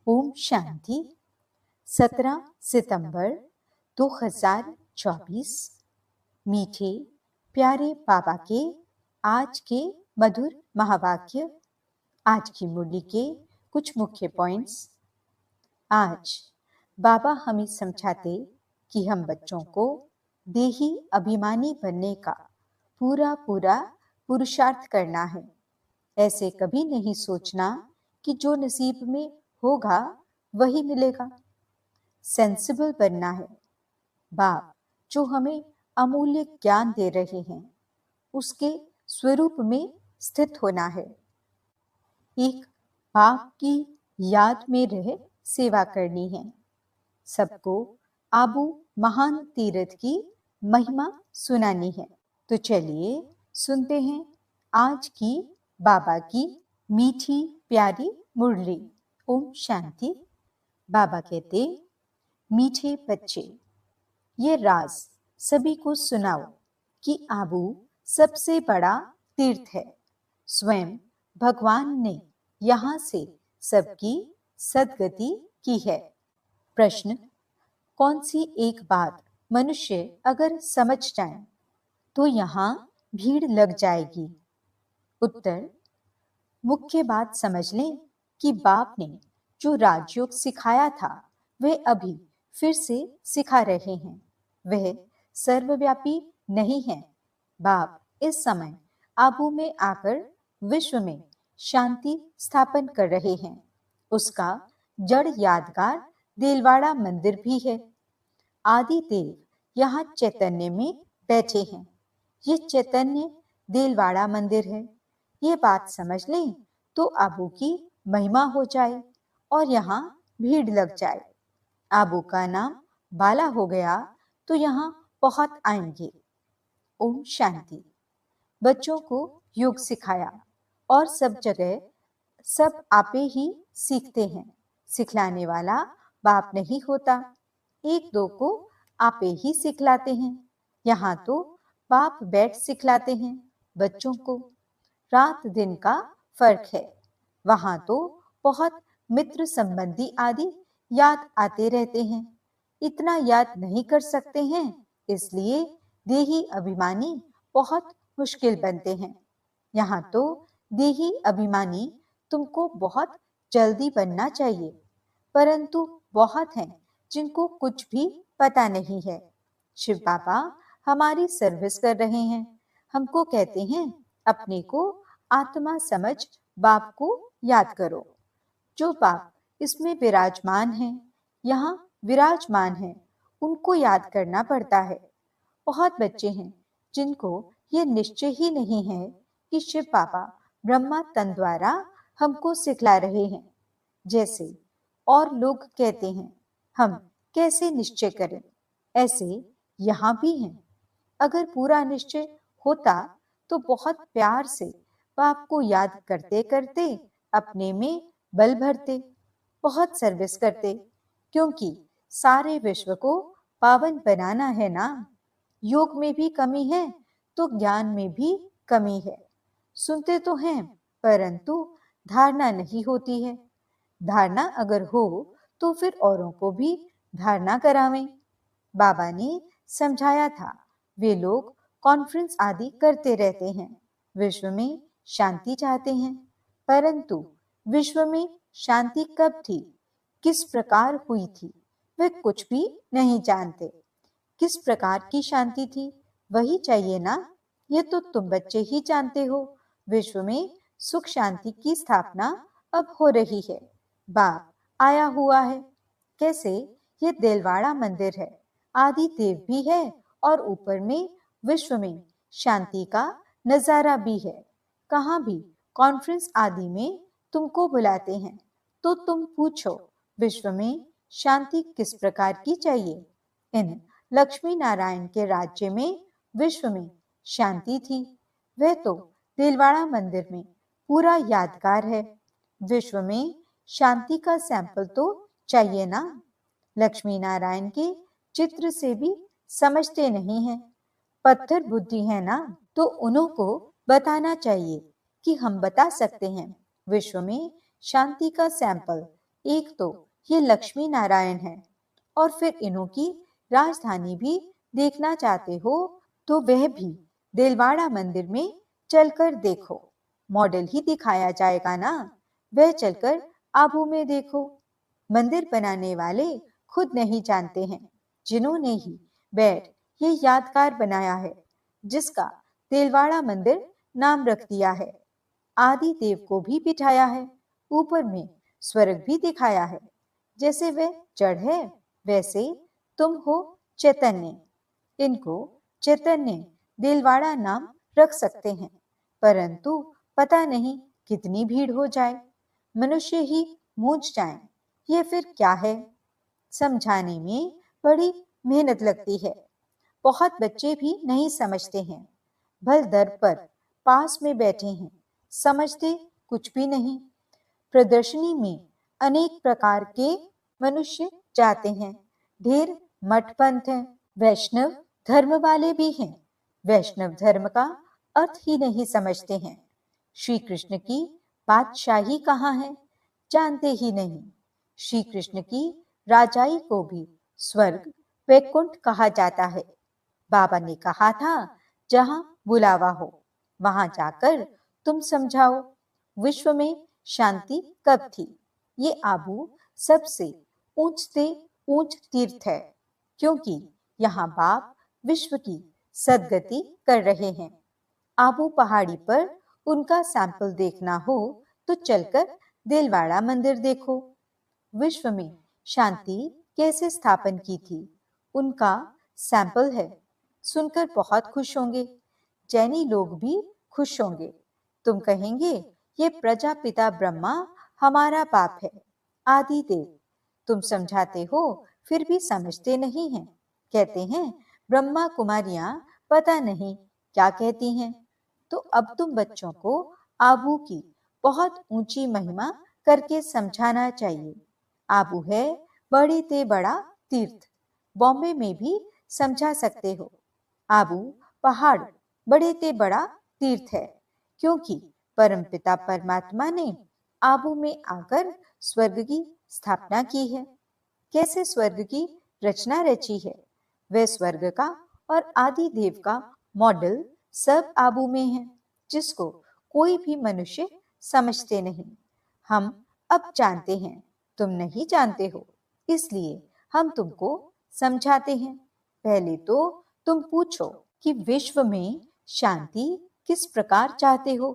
ओम शांति। 17 सितंबर 2024। मीठे प्यारे बाबा के आज के मधुर महावाक्य। आज की मुरली के कुछ मुख्य पॉइंट्स। आज बाबा हमें समझाते कि हम बच्चों को देही अभिमानी बनने का पूरा पुरुषार्थ करना है। ऐसे कभी नहीं सोचना कि जो नसीब में होगा वही मिलेगा। सेंसिबल बनना है। बाप जो हमें अमूल्य ज्ञान दे रहे हैं उसके स्वरूप में स्थित होना है। एक बाप की याद में रह सेवा करनी है। सबको आबू महान तीर्थ की महिमा सुनानी है। तो चलिए सुनते हैं आज की बाबा की मीठी प्यारी मुरली। ओम शांति। बाबा कहते, मीठे बच्चे, ये राज सभी को सुनाओ कि आबू सबसे बड़ा तीर्थ है। स्वयं भगवान ने यहाँ से सबकी सद्गति की है। प्रश्न, कौन सी एक बात मनुष्य अगर समझ जाए तो यहाँ भीड़ लग जाएगी? उत्तर, मुख्य बात समझ लें कि बाप ने जो राजयोग सिखाया था वह अभी फिर से सिखा रहे हैं। वह सर्वव्यापी नहीं है। बाप इस समय आबू में आकर विश्व में शांति स्थापन कर रहे हैं। उसका जड़ यादगार देलवाड़ा मंदिर भी है। आदि देव यहाँ चैतन्य में बैठे हैं। ये चैतन्य देलवाड़ा मंदिर है। ये बात समझ लें तो आबू की महिमा हो जाए और यहाँ भीड़ लग जाए। आबू का नाम बाला हो गया तो यहाँ बहुत आएंगे। ओम शांति। बच्चों को योग सिखाया और सब जगह सब आपे ही सीखते हैं। सिखलाने वाला बाप नहीं होता, एक दो को आपे ही सिखलाते हैं। यहाँ तो बाप बैठ सिखलाते हैं बच्चों को। रात दिन का फर्क है। वहां तो बहुत मित्र संबंधी आदि याद आते रहते हैं। इतना याद नहीं कर सकते हैं, इसलिए देही अभिमानी बहुत मुश्किल बनते हैं। यहाँ तो देही अभिमानी तुमको बहुत जल्दी बनना चाहिए, परंतु बहुत हैं जिनको कुछ भी पता नहीं है। शिव बाबा हमारी सर्विस कर रहे हैं। हमको कहते हैं अपने को आत्मा समझ बाप को याद करो। जो बाप इसमें विराजमान है, यहाँ विराजमान है, उनको याद करना पड़ता है। बहुत बच्चे हैं जिनको ये निश्चय ही नहीं है कि शिव बाबा ब्रह्मा तन द्वारा हमको सिखला रहे हैं। जैसे और लोग कहते हैं हम कैसे निश्चय करें, ऐसे यहाँ भी हैं। अगर पूरा निश्चय होता तो बहुत प्यार से बाप को याद करते करते अपने में बल भरते, बहुत सर्विस करते, क्योंकि सारे विश्व को पावन बनाना है ना। योग में भी कमी है तो ज्ञान में भी कमी है। सुनते तो हैं परंतु धारणा नहीं होती है। धारणा अगर हो तो फिर औरों को भी धारणा करावें। बाबा ने समझाया था, वे लोग कॉन्फ्रेंस आदि करते रहते हैं, विश्व में शांति चाहते हैं, परंतु विश्व में शांति कब थी, किस प्रकार हुई थी, वे कुछ भी नहीं जानते। किस प्रकार की शांति थी वही चाहिए ना। ये तो तुम बच्चे ही जानते हो। विश्व में सुख शांति की स्थापना अब हो रही है। बाप आया हुआ है। कैसे? ये देलवाड़ा मंदिर है, आदि देव भी है और ऊपर में विश्व में शांति का नजारा भी है। कहाँ भी कॉन्फ्रेंस आदि में तुमको बुलाते हैं तो तुम पूछो विश्व में शांति किस प्रकार की चाहिए। इन लक्ष्मी नारायण के राज्य में विश्व में शांति थी। वह तो दिलवाड़ा मंदिर में पूरा यादगार है। विश्व में शांति का सैंपल तो चाहिए ना। लक्ष्मी नारायण के चित्र से भी समझते नहीं हैं, पत्थर बुद्धि है ना, तो उन्हों को बताना चाहिए कि हम बता सकते हैं विश्व में शांति का सैंपल एक तो ये लक्ष्मी नारायण है, और फिर इन्हों की राजधानी भी देखना चाहते हो तो वह भी दिलवाड़ा मंदिर में चलकर देखो। मॉडल ही दिखाया जाएगा ना, वह चलकर आबू में देखो। मंदिर बनाने वाले खुद नहीं जानते हैं, जिन्होंने ही बैठ ये यादगार बनाया है, जिसका दिलवाड़ा मंदिर नाम रख दिया है। आदि देव को भी बिठाया है, ऊपर में स्वर्ग भी दिखाया है। जैसे वह जड़ है, वैसे तुम हो चैतन्य। इनको चैतन्य दिलवाड़ा नाम रख सकते हैं, परंतु पता नहीं कितनी भीड़ हो जाए, मनुष्य ही मूझ जाए, ये फिर क्या है। समझाने में बड़ी मेहनत लगती है, बहुत बच्चे भी नहीं समझते हैं। भल दर पर पास में बैठे हैं, समझते कुछ भी नहीं। प्रदर्शनी में अनेक प्रकार के मनुष्य जाते हैं, ढेर मठ पंथ हैं, वैष्णव धर्म वाले भी हैं। वैष्णव धर्म का अर्थ ही नहीं समझते हैं। श्री कृष्ण की बादशाही कहाँ है, जानते ही नहीं। श्री कृष्ण की राजाई को भी स्वर्ग वैकुंठ कहा जाता है। बाबा ने कहा था, जहां बुलावा हो वहां जाकर तुम समझाओ विश्व में शांति कब थी। ये आबू सबसे ऊंच से ऊंच तीर्थ है, क्योंकि यहाँ बाप विश्व की सदगति कर रहे हैं। आबू पहाड़ी पर उनका सैंपल देखना हो तो चलकर दिलवाड़ा मंदिर देखो। विश्व में शांति कैसे स्थापन की थी, उनका सैंपल है। सुनकर बहुत खुश होंगे, जैनी लोग भी खुश होंगे। तुम कहेंगे, ये प्रजापिता ब्रह्मा हमारा बाप है, आदि देव। तुम समझाते हो फिर भी समझते नहीं हैं। कहते हैं ब्रह्मा कुमारियां पता नहीं क्या कहती हैं। तो अब तुम बच्चों को आबू की बहुत ऊंची महिमा करके समझाना चाहिए। आबू है बड़ी ते बड़ा तीर्थ। बॉम्बे में भी समझा सकते हो। आबू पहाड़ बड़े ते बड़ा तीर्थ है, क्योंकि परमपिता परमात्मा ने आबू में आकर स्वर्ग की स्थापना की है। कैसे स्वर्ग की रचना रची है, वह स्वर्ग का और आदि देव का मॉडल सब आबू में है, जिसको कोई भी मनुष्य समझते नहीं। हम अब जानते हैं, तुम नहीं जानते हो, इसलिए हम तुमको समझाते हैं। पहले तो तुम पूछो कि विश्व में शांति किस प्रकार चाहते हो,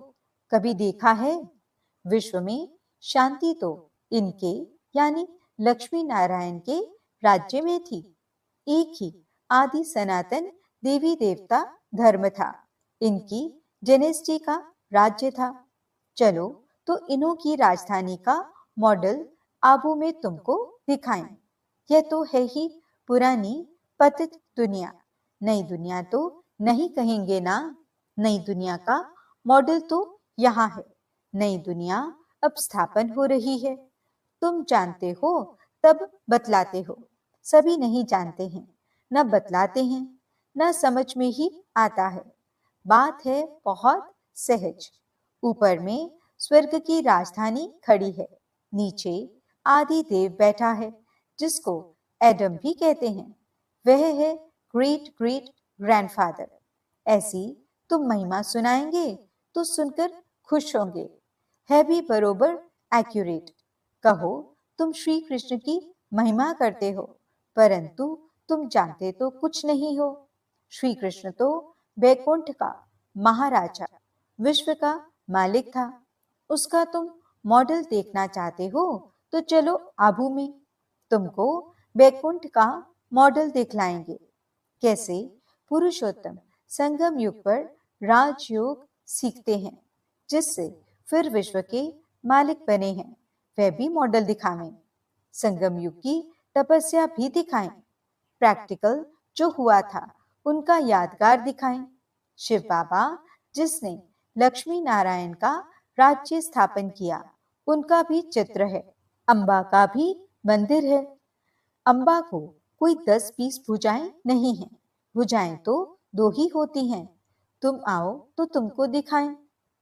कभी देखा है? विश्व में शांति तो इनके यानी लक्ष्मी नारायण के राज्य में थी। एक ही आदि सनातन देवी देवता धर्म था, इनकी जेनेस्टी का राज्य था। चलो तो इन्हों की राजधानी का मॉडल आबू में तुमको दिखाएं। यह तो है ही पुरानी पतित दुनिया, नई दुनिया तो नहीं कहेंगे ना। नई दुनिया का मॉडल तो यहाँ है। नई दुनिया अब स्थापन हो रही है। तुम जानते हो तब बतलाते हो, सभी नहीं जानते हैं, न बतलाते हैं, न समझ में ही आता है। बात है बहुत सहज। ऊपर में स्वर्ग की राजधानी खड़ी है, नीचे आदि देव बैठा है, जिसको एडम भी कहते हैं। वह है ग्रेट ग्रेट ग्रैंडफादर। ऐसी तुम महिमा सुनाएंगे तो सुनकर खुश होंगे। है भी बरोबर एक्यूरेट। कहो तुम श्री कृष्ण की महिमा करते हो, परंतु तुम जानते तो कुछ नहीं हो। श्री कृष्ण तो बैकुंठ का महाराजा, विश्व का मालिक था। उसका तुम मॉडल देखना चाहते हो तो चलो आबू में, तुमको बैकुंठ का मॉडल दिखलाएंगे। कैसे पुरुषोत्तम संगम युग पर राजयोग सीखते हैं, जिससे फिर विश्व के मालिक बने हैं, वह भी मॉडल दिखावें। संगम युग की तपस्या भी दिखाएं। प्रैक्टिकल जो हुआ था उनका यादगार दिखाएं। शिव बाबा जिसने लक्ष्मी नारायण का राज्य स्थापन किया, उनका भी चित्र है। अम्बा का भी मंदिर है। अम्बा को कोई 10-20 भुजाएं नहीं हैं, भुजाएं तो 2 ही होती हैं। तुम आओ तो तुमको दिखाएं।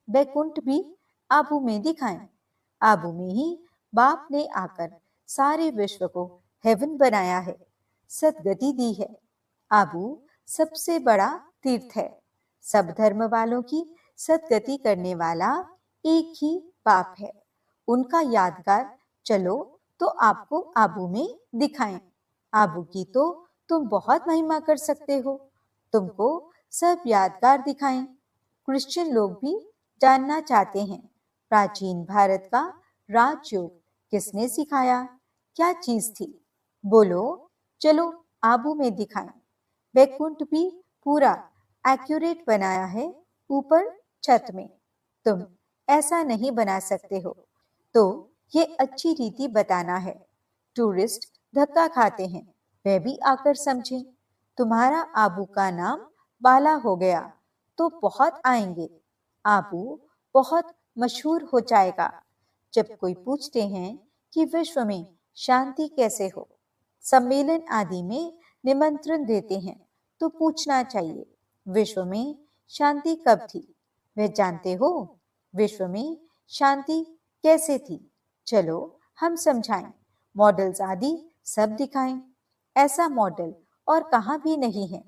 बैकुंठ भी आबू में दिखाएं। आबू में ही बाप ने आकर सारे विश्व को हेवन बनाया है, सदगति दी है। आबू सबसे बड़ा तीर्थ है। सब धर्म वालों की सदगति करने वाला एक ही बाप है। उनका यादगार चलो तो आपको आबू में दिखाएं। आबू की तो तुम बहुत महिमा कर सकते हो, तुमको सब यादगार दिखाएं। क्रिश्चियन लोग भी जानना चाहते हैं, प्राचीन भारत का राजयोग किसने सिखाया, क्या चीज थी? बोलो, चलो आबू में दिखाएं। वैकुंठ भी पूरा एक्यूरेट बनाया है ऊपर छत में। तुम ऐसा नहीं बना सकते हो, तो ये अच्छी रीति बताना है। टूरिस्ट धक्का खाते हैं, वह भी आकर समझें। तुम्हारा आबू का नाम बाला हो गया तो बहुत आएंगे। आबू बहुत मशहूर हो जाएगा। जब कोई पूछते हैं कि विश्व में शांति कैसे हो, सम्मेलन आदि में निमंत्रण देते हैं, तो पूछना चाहिए विश्व में शांति कब थी? वे जानते हो विश्व में शांति कैसे थी? चलो हम समझाएं, मॉडल्स आदि सब दिखाएं। ऐसा मॉडल और कहाँ भी नहीं है।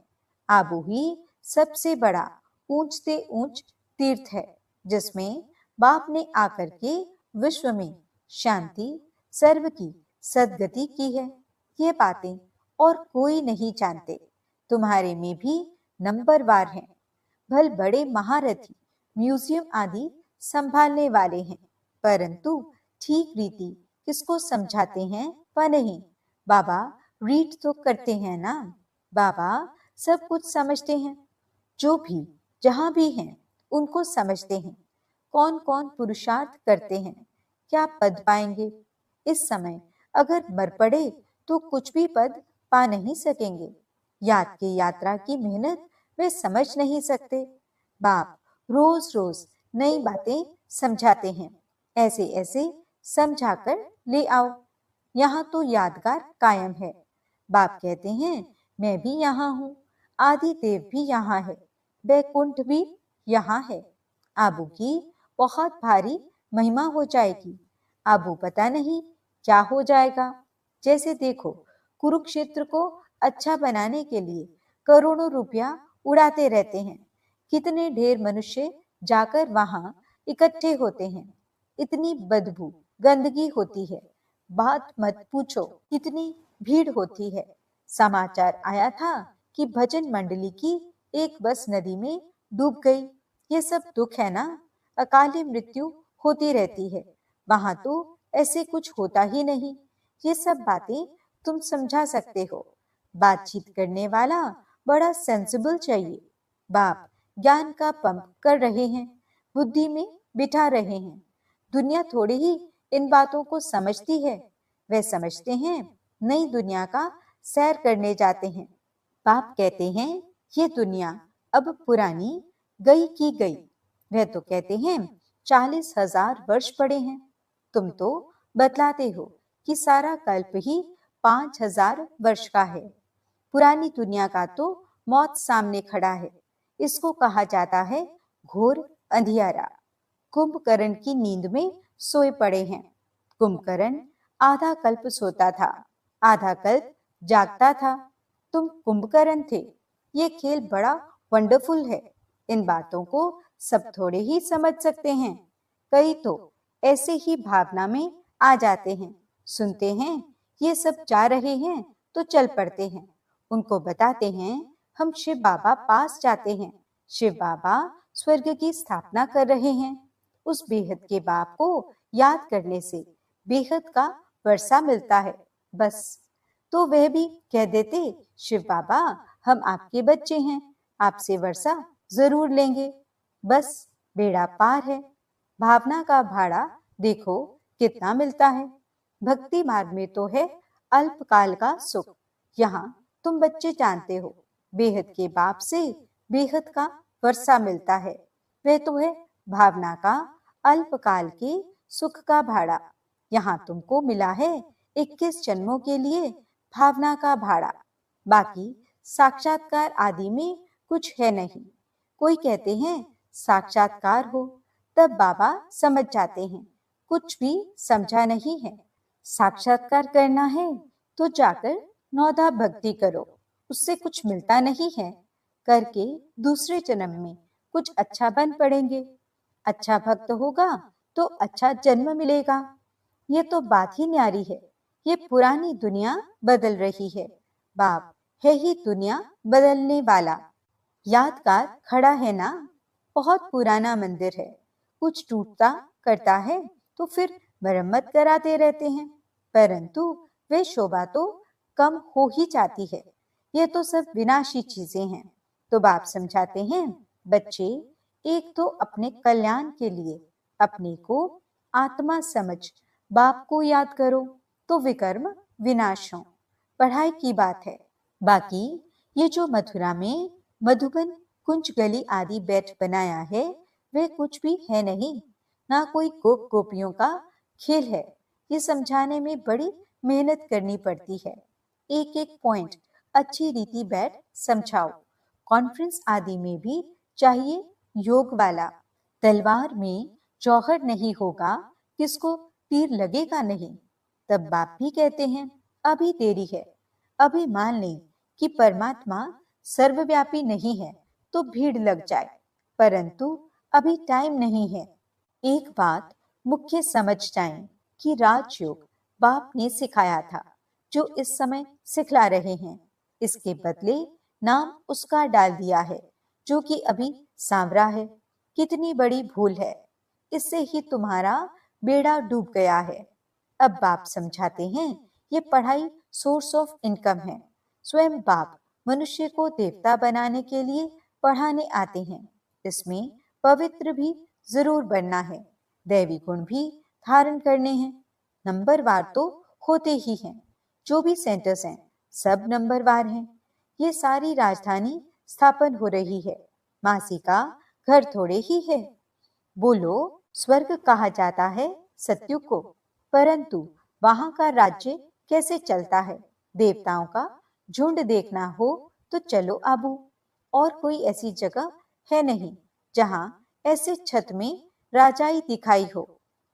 आबू ही सबसे बड़ा ऊंच से ऊंच तीर्थ है, जिसमें बाप ने आकर के विश्व में शांति सर्व की सदगति की है। ये बातें और कोई नहीं जानते। तुम्हारे में भी नंबरवार हैं। भल बड़े महारथी म्यूजियम आदि संभालने वाले हैं, परंतु ठीक रीति किसको समझाते हैं वह नहीं। बाबा रीड तो करते हैं ना, बाबा सब कुछ समझते हैं। जो भी जहां भी हैं उनको समझते हैं। कौन कौन पुरुषार्थ करते हैं, क्या पद पाएंगे। इस समय अगर मर पड़े तो कुछ भी पद पा नहीं सकेंगे। याद की यात्रा की मेहनत वे समझ नहीं सकते। बाप रोज रोज नई बातें समझाते हैं। ऐसे ऐसे समझाकर ले आओ। यहाँ तो यादगार कायम है। बाप कहते हैं मैं भी यहाँ हूँ, आदि देव भी यहाँ है, बैकुंठ भी यहाँ है। आबू की बहुत भारी महिमा हो जाएगी। आबू पता नहीं क्या हो जाएगा। जैसे देखो, कुरुक्षेत्र को अच्छा बनाने के लिए करोड़ों रुपया उड़ाते रहते हैं। कितने ढेर मनुष्य जाकर वहां इकट्ठे होते हैं। इतनी बदबू गंदगी होती है, बात मत पूछो, कितनी भीड़ होती है। समाचार आया था कि भजन मंडली की एक बस नदी में डूब गई। ये सब दुख है ना, अकाली मृत्यु होती रहती है। वहां तो ऐसे कुछ होता ही नहीं। ये सब बातें तुम समझा सकते हो। बातचीत करने वाला बड़ा सेंसिबल चाहिए। बाप ज्ञान का पंप कर रहे हैं, बुद्धि में बिठा रहे हैं। दुनिया थोड़ी ही इन बातों को समझती है। वे समझते हैं नई दुनिया का सैर करने जाते हैं। बाप कहते हैं ये दुनिया अब पुरानी गई की गई। वह तो कहते हैं 40,000 वर्ष पड़े हैं। तुम तो बतलाते हो कि सारा कल्प ही 5,000 वर्ष का है। पुरानी दुनिया का तो मौत सामने खड़ा है। इसको कहा जाता है घोर अंधियारा। कुंभकर्ण की नींद में सोए पड़े हैं। कुंभकर्ण आधा कल्प सोता था, आधा कल्प जागता था। तुम कुंभकर्ण थे। ये खेल बड़ा वंडरफुल है। इन बातों को सब थोड़े ही समझ सकते हैं। कई तो ऐसे ही भावना में आ जाते हैं, सुनते हैं ये सब जा रहे हैं तो चल पड़ते हैं। उनको बताते हैं हम शिव बाबा पास जाते हैं, शिव बाबा स्वर्ग की स्थापना कर रहे हैं। उस बेहद के बाप को याद करने से बेहद का वर्षा मिलता है। बस, तो वह भी कह देते शिव बाबा हम आपके बच्चे हैं, आपसे वर्षा जरूर लेंगे। बस बेड़ा पार है। भावना का भाड़ा देखो कितना मिलता है। भक्ति मार्ग में तो है अल्पकाल का सुख। यहाँ तुम बच्चे जानते हो बेहद के बाप से बेहद का वर्षा मिलता है। वह तो है भावना का अल्पकाल के सुख का भाड़ा। यहाँ तुमको मिला है 21 जन्मों के लिए भावना का भाड़ा। बाकी साक्षात्कार आदि में कुछ है नहीं। कोई कहते हैं साक्षात्कार हो, तब बाबा समझ जाते हैं कुछ भी समझा नहीं है। साक्षात्कार करना है तो जाकर नौधा भक्ति करो, उससे कुछ मिलता नहीं है। करके दूसरे जन्म में कुछ अच्छा बन पड़ेंगे। अच्छा भक्त होगा तो अच्छा जन्म मिलेगा। ये तो बात ही न्यारी है। ये पुरानी दुनिया बदल रही है। बाप है ही दुनिया बदलने वाला। यादगार खड़ा है ना, बहुत पुराना मंदिर है। कुछ टूटता करता है तो फिर मरम्मत कराते रहते हैं, परंतु वे शोभा तो कम हो ही जाती है। ये तो सब विनाशी चीजें हैं। तो बाप समझाते हैं, बच्चे एक तो अपने कल्याण के लिए अपने को आत्मा समझ बाप को याद करो तो विकर्म विनाश हो। पढ़ाई की बात है। बाकी ये जो मथुरा में मधुबन कुंज गली आदि बैठ बनाया है, वे कुछ भी है नहीं, ना कोई गोप गोपियों का खेल है। ये समझाने में बड़ी मेहनत करनी पड़ती है। एक एक पॉइंट अच्छी रीति बैठ समझाओ। कॉन्फ्रेंस आदि में भी चाहिए योग वाला। तलवार में जौहर नहीं होगा, किसको तीर लगेगा नहीं। तब बाप भी कहते हैं, अभी देरी है। अभी मान लें कि परमात्मा सर्वव्यापी नहीं है तो भीड़ लग जाए, परंतु अभी टाइम नहीं है। एक बात मुख्य समझ जाएं कि राजयोग बाप ने सिखाया था, जो इस समय सिखला रहे हैं। इसके बदले नाम उसका डाल दिया है, जो कि अभी सांवरा है। कितनी बड़ी भूल है। इससे ही तुम्हारा बेड़ा डूब गया है। अब बाप समझाते हैं, ये पढ़ाई सोर्स ऑफ इनकम है। स्वयं बाप मनुष्य को देवता बनाने के लिए पढ़ाने आते हैं। इसमें पवित्र भी जरूर बनना है, दैवी गुण भी धारण करने हैं। नंबरवार तो होते ही हैं। जो भी सेंटर्स हैं सब नंबरवार हैं। ये सारी राजधानी स्थापन हो रही है। मासी का घर थोड़े ही है। बोलो, स्वर्ग कहा जाता है सत्युग को, परंतु वहां का राज्य कैसे चलता है? देवताओं का झुंड देखना हो तो चलो आबू। और कोई ऐसी जगह है नहीं जहां ऐसे छत में राजाई दिखाई हो।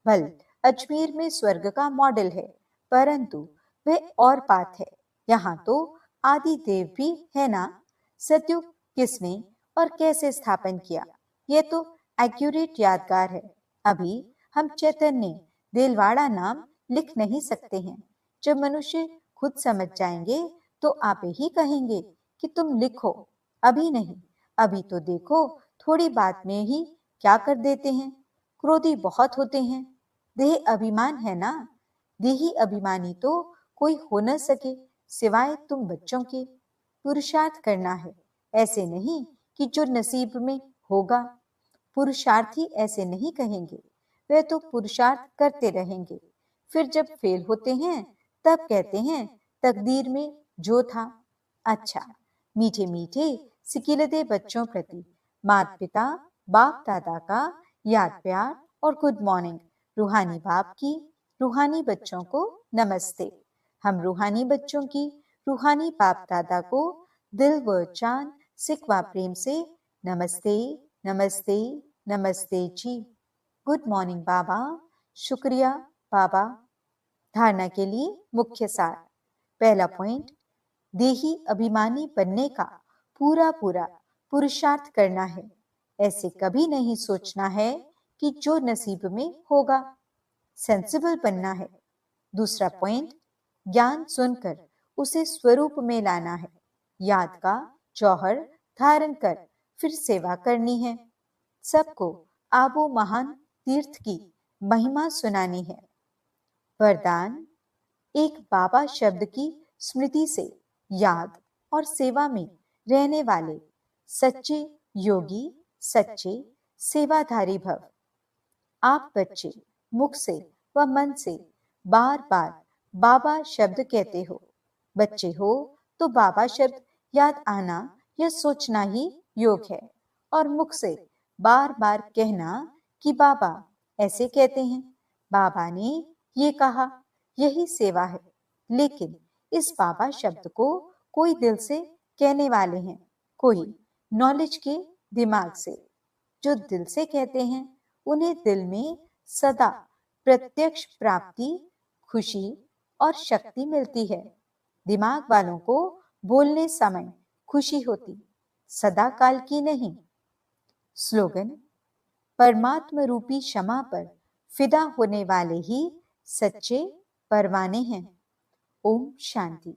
भल अजमेर में स्वर्ग का मॉडल है, परंतु वह और बात है। यहाँ तो आदि देव भी है ना। सतयुग किसने और कैसे स्थापन किया, ये तो एक्यूरेट यादगार है। अभी हम चैतन्य देलवाड़ा नाम लिख नहीं सकते हैं। जब मनुष्य खुद समझ जाएंगे तो आप ही कहेंगे कि तुम लिखो। अभी नहीं। अभी तो देखो, थोड़ी बात में ही क्या कर देते हैं। क्रोधी बहुत होते हैं। देह अभिमान है ना। देही अभिमानी तो कोई हो न सके सिवाय तुम बच्चों के। पुरुषार्थ करना है, ऐसे नहीं कि जो नसीब में होगा। पुरुषार्थी ऐसे नहीं कहेंगे, वे तो पुरुषार्थ करते रहेंगे। फिर जब फेल होते हैं तब कहते हैं तकदीर में जो था। अच्छा, मीठे मीठे सिकिलते बच्चों प्रति माता पिता बाप दादा का याद प्यार और गुड मॉर्निंग। रूहानी बाप की रूहानी बच्चों को नमस्ते। हम रूहानी बच्चों की रूहानी बाप दादा को दिल व जान सिकवा प्रेम से नमस्ते नमस्ते नमस्ते जी। गुड मॉर्निंग बाबा। शुक्रिया बाबा। धारणा के लिए मुख्य सार। पहला पॉइंट, देही अभिमानी बनने का पूरा पूरा पुरुषार्थ करना है। ऐसे कभी नहीं सोचना है कि जो नसीब में होगा। सेंसिबल बनना है। दूसरा पॉइंट, ज्ञान सुनकर उसे स्वरूप में लाना है। याद का जौहर धारण कर फिर सेवा करनी है। सबको आबो महान तीर्थ की महिमा सुनानी है। वरदान, एक बाबा शब्द की स्मृति से याद और सेवा में रहने वाले सच्चे योगी, सच्चे सेवाधारी भव। आप बच्चे मुख से व मन से बार बार बाबा शब्द कहते हो। बच्चे हो तो बाबा शब्द याद आना यह सोचना ही योग है, और मुख से बार बार कहना कि बाबा ऐसे कहते हैं, बाबा ने ये कहा, यही सेवा है। लेकिन इस बाबा शब्द को कोई दिल से कहने वाले हैं, कोई नॉलेज के दिमाग से। जो दिल से कहते हैं उन्हें दिल में सदा प्रत्यक्ष प्राप्ति, खुशी और शक्ति मिलती है। दिमाग वालों को बोलने समय खुशी होती, सदा काल की नहीं। स्लोगन: परमात्म रूपी क्षमा पर फिदा होने वाले ही सच्चे परवाने हैं। ओम शांति।